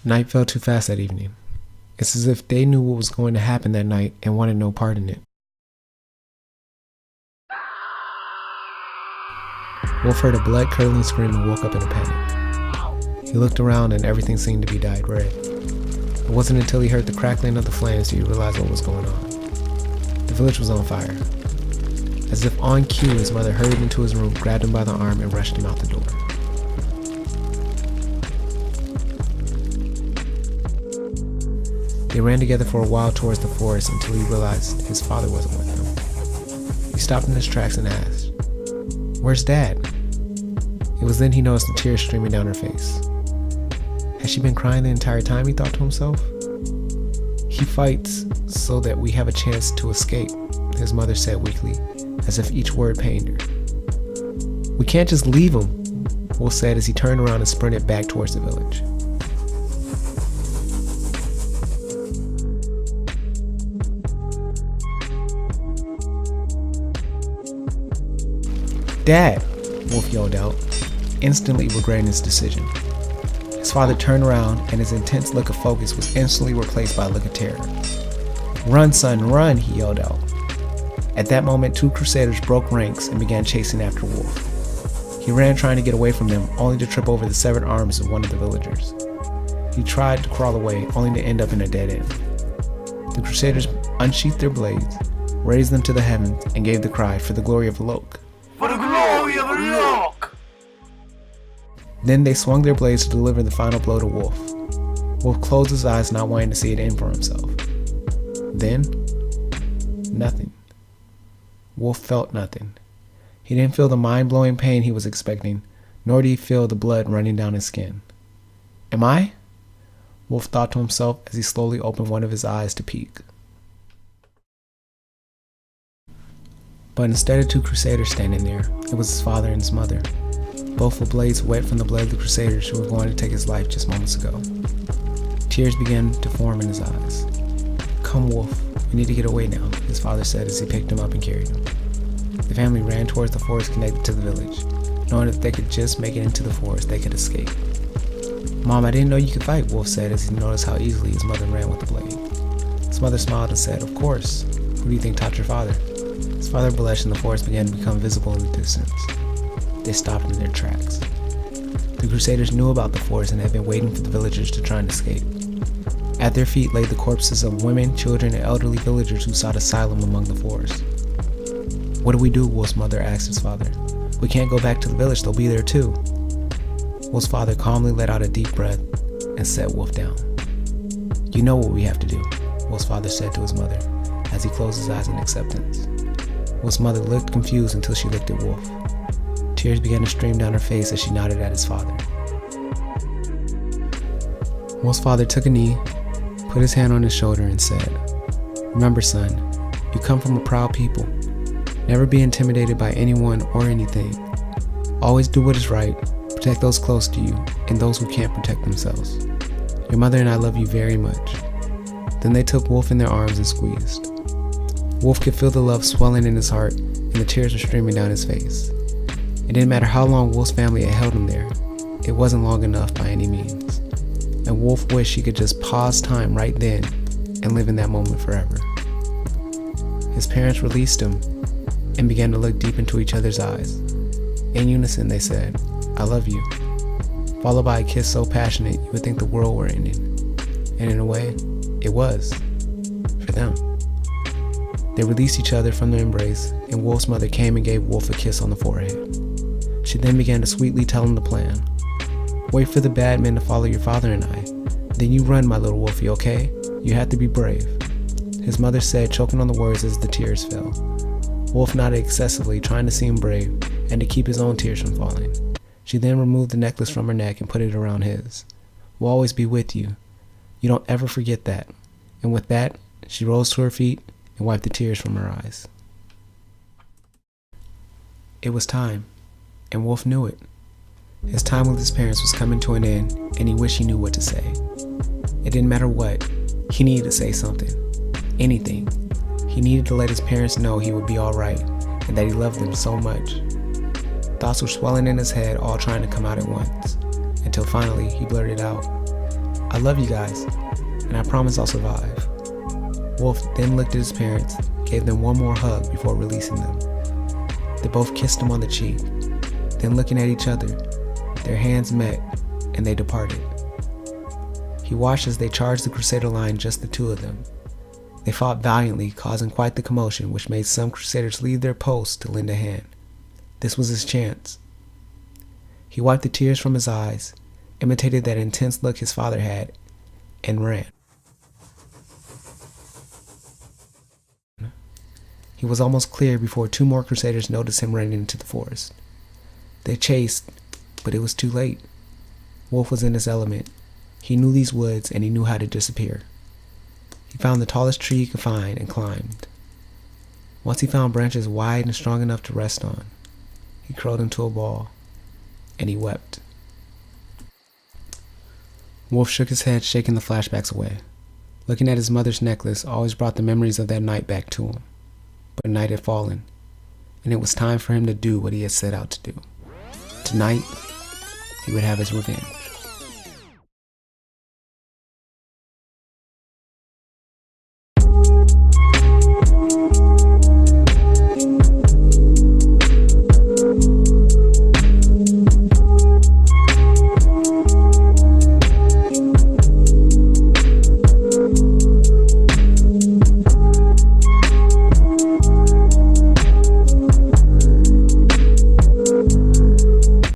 Night fell too fast that evening. It's as if they knew what was going to happen that night and wanted no part in it. Wolf heard a blood-curdling scream and woke up in a panic. He looked around and everything seemed to be dyed red. It wasn't until he heard the crackling of the flames that he realized what was going on. The village was on fire. As if on cue, his mother hurried into his room, grabbed him by the arm, and rushed him out the door. They ran together for a while towards the forest until he realized his father wasn't with him. He stopped in his tracks and asked, "Where's Dad?" It was then he noticed the tears streaming down her face. Has she been crying the entire time, he thought to himself? He fights so that we have a chance to escape, his mother said weakly, as if each word pained her. We can't just leave him, Wolf said as he turned around and sprinted back towards the village. "Dad!" Wolf yelled out, instantly regretting his decision. His father turned around and his intense look of focus was instantly replaced by a look of terror. "Run, son, run!" he yelled out. At that moment, two crusaders broke ranks and began chasing after Wolf. He ran trying to get away from them, only to trip over the severed arms of one of the villagers. He tried to crawl away, only to end up in a dead end. The crusaders unsheathed their blades, raised them to the heavens, and gave the cry, "For the glory of Lok." For the glory of Lok! Then they swung their blades to deliver the final blow to Wolf. Wolf closed his eyes, not wanting to see it end for himself. Then, nothing. Wolf felt nothing. He didn't feel the mind-blowing pain he was expecting, nor did he feel the blood running down his skin. Am I? Wolf thought to himself as he slowly opened one of his eyes to peek. But instead of two crusaders standing there, it was his father and his mother, both with blades wet from the blood of the crusaders who were going to take his life just moments ago. Tears began to form in his eyes. "Come, Wolf, we need to get away now," his father said as he picked him up and carried him. The family ran towards the forest connected to the village, knowing that if they could just make it into the forest, they could escape. "Mom, I didn't know you could fight," Wolf said as he noticed how easily his mother ran with the blade. His mother smiled and said, "Of course. Who do you think taught your father?" His father blushed and the forest began to become visible in the distance. They stopped in their tracks. The crusaders knew about the forest and had been waiting for the villagers to try and escape. At their feet lay the corpses of women, children, and elderly villagers who sought asylum among the forest. "What do we do?" Wolf's mother asked his father. "We can't go back to the village, they'll be there too." Wolf's father calmly let out a deep breath and set Wolf down. "You know what we have to do," Wolf's father said to his mother as he closed his eyes in acceptance. Wolf's mother looked confused until she looked at Wolf. Tears began to stream down her face as she nodded at his father. Wolf's father took a knee, put his hand on his shoulder and said, "Remember, son, you come from a proud people. Never be intimidated by anyone or anything. Always do what is right, protect those close to you and those who can't protect themselves. Your mother and I love you very much." Then they took Wolf in their arms and squeezed. Wolf could feel the love swelling in his heart and the tears were streaming down his face. It didn't matter how long Wolf's family had held him there. It wasn't long enough by any means. And Wolf wished he could just pause time right then and live in that moment forever. His parents released him and began to look deep into each other's eyes. In unison they said, "I love you," followed by a kiss so passionate you would think the world were ending. And in a way, it was, for them. They released each other from their embrace, and Wolf's mother came and gave Wolf a kiss on the forehead. She then began to sweetly tell him the plan. "Wait for the bad men to follow your father and I. Then you run, my little Wolfie, okay? You have to be brave," his mother said, choking on the words as the tears fell. Wolf nodded excessively, trying to seem brave and to keep his own tears from falling. She then removed the necklace from her neck and put it around his. "We'll always be with you. You don't ever forget that." And with that, she rose to her feet and wiped the tears from her eyes. It was time, and Wolf knew it. His time with his parents was coming to an end, and he wished he knew what to say. It didn't matter what, he needed to say something. Anything. He needed to let his parents know he would be alright, and that he loved them so much. Thoughts were swelling in his head, all trying to come out at once, until finally he blurted out, I love you guys, and I promise I'll survive." Wolf then looked at his parents, gave them one more hug before releasing them. They both kissed him on the cheek. Then, looking at each other, their hands met, and they departed. He watched as they charged the Crusader line, just the two of them. They fought valiantly, causing quite the commotion, which made some Crusaders leave their posts to lend a hand. This was his chance. He wiped the tears from his eyes, imitated that intense look his father had, and ran. He was almost clear before two more Crusaders noticed him running into the forest. They chased, but it was too late. Wolf was in his element. He knew these woods, and he knew how to disappear. He found the tallest tree he could find and climbed. Once he found branches wide and strong enough to rest on, he curled into a ball, and he wept. Wolf shook his head, shaking the flashbacks away. Looking at his mother's necklace always brought the memories of that night back to him. But night had fallen, and it was time for him to do what he had set out to do. Tonight, he would have his revenge.